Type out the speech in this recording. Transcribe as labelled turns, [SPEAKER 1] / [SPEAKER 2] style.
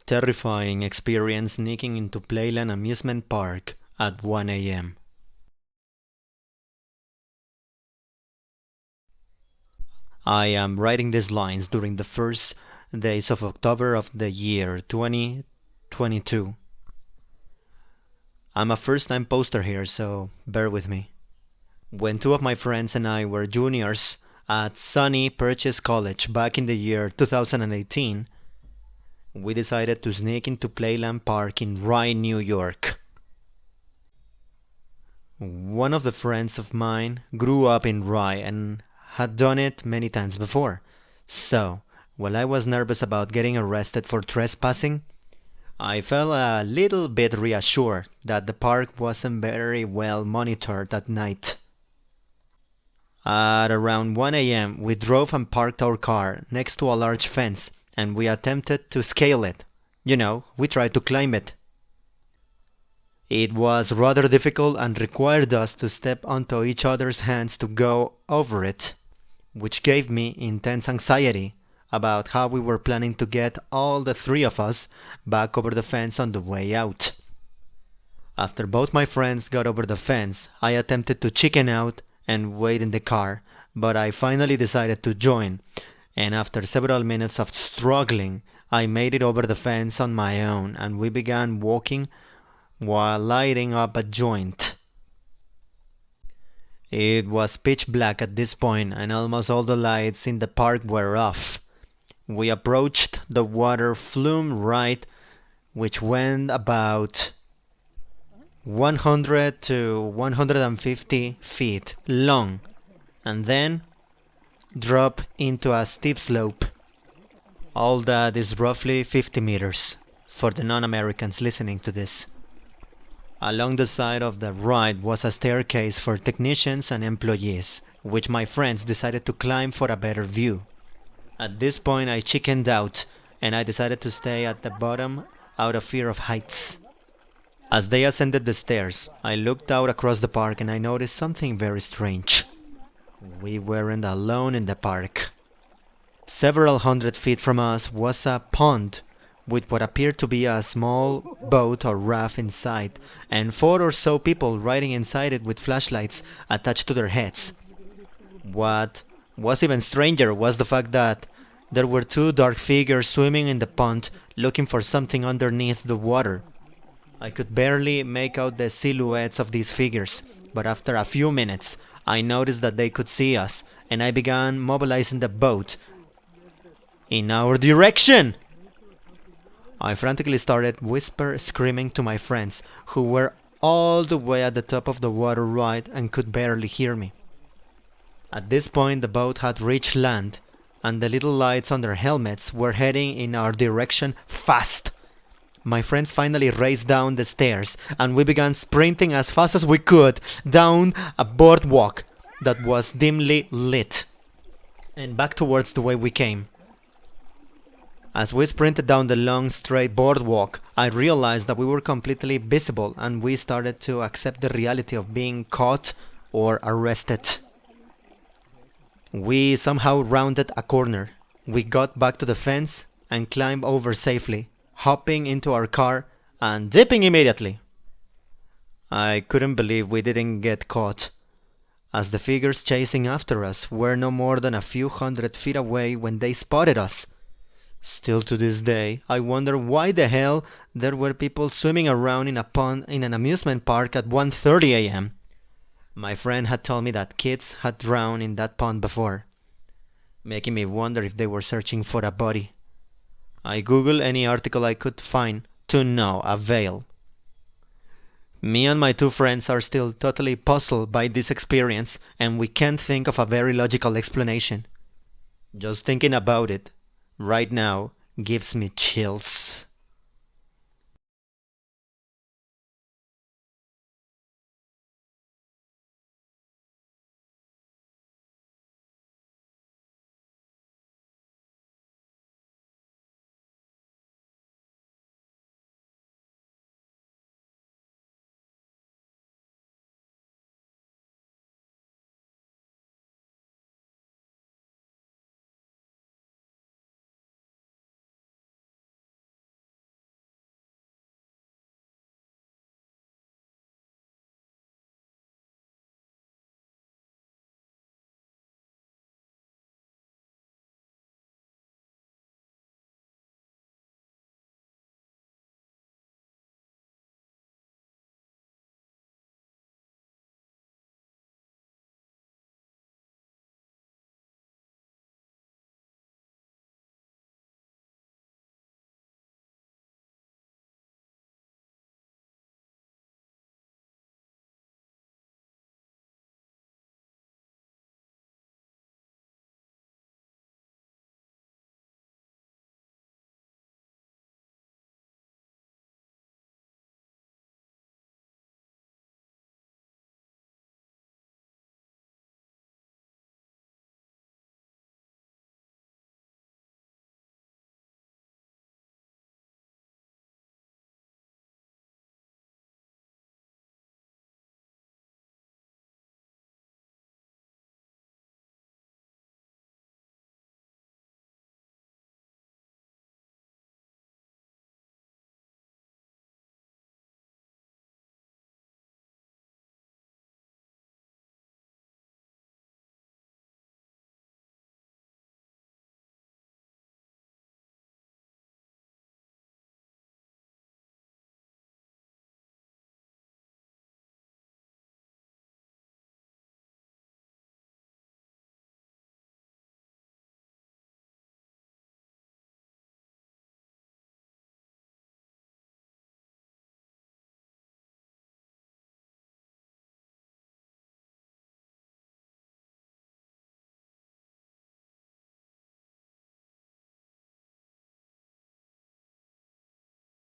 [SPEAKER 1] Terrifying experience sneaking into Playland Amusement Park at 1 a.m. I am writing these lines during the first days of October of the year 2022. I'm a first-time poster here, so bear with me. When two of my friends and I were juniors at Sunny Purchase College back in the year 2018, we decided to sneak into Playland Park in Rye, New York. One of the friends of mine grew up in Rye and had done it many times before. So, while I was nervous about getting arrested for trespassing, I felt a little bit reassured that the park wasn't very well monitored at night. At around 1 a.m., we drove and parked our car next to a large fence, and we attempted to scale it. We tried to climb it. It was rather difficult and required us to step onto each other's hands to go over it, which gave me intense anxiety about how we were planning to get all the three of us back over the fence on the way out. After both my friends got over the fence, I attempted to chicken out and wait in the car, but I finally decided to join, and after several minutes of struggling, I made it over the fence on my own, and we began walking while lighting up a joint. It was pitch black at this point, and almost all the lights in the park were off. We approached the water flume right, which went about 100 to 150 feet long, and then drop into a steep slope. All that is roughly 50 meters for the non-Americans listening to this. Along the side of the ride was a staircase for technicians and employees, which my friends decided to climb for a better view. At this point I chickened out, and I decided to stay at the bottom out of fear of heights. As they ascended the stairs, I looked out across the park and I noticed something very strange. We weren't alone in the park. Several hundred feet from us was a pond with what appeared to be a small boat or raft inside, and 4 or so people riding inside it with flashlights attached to their heads. What was even stranger was the fact that there were 2 dark figures swimming in the pond looking for something underneath the water. I could barely make out the silhouettes of these figures, but after a few minutes I noticed that they could see us, and I began mobilizing the boat in our direction. I frantically started screaming to my friends, who were all the way at the top of the water ride and could barely hear me. At this point the boat had reached land, and the little lights on their helmets were heading in our direction fast. My friends finally raced down the stairs, and we began sprinting as fast as we could down a boardwalk that was dimly lit, and back towards the way we came. As we sprinted down the long straight boardwalk, I realized that we were completely visible, and we started to accept the reality of being caught or arrested. We somehow rounded a corner. We got back to the fence and climbed over safely, hopping into our car and dipping immediately. I couldn't believe we didn't get caught, as the figures chasing after us were no more than a few hundred feet away when they spotted us. Still to this day, I wonder why the hell there were people swimming around in a pond in an amusement park at 1:30 a.m. My friend had told me that kids had drowned in that pond before, making me wonder if they were searching for a body. I googled any article I could find, to no avail. Me and my 2 friends are still totally puzzled by this experience, and we can't think of a very logical explanation. Just thinking about it right now gives me chills.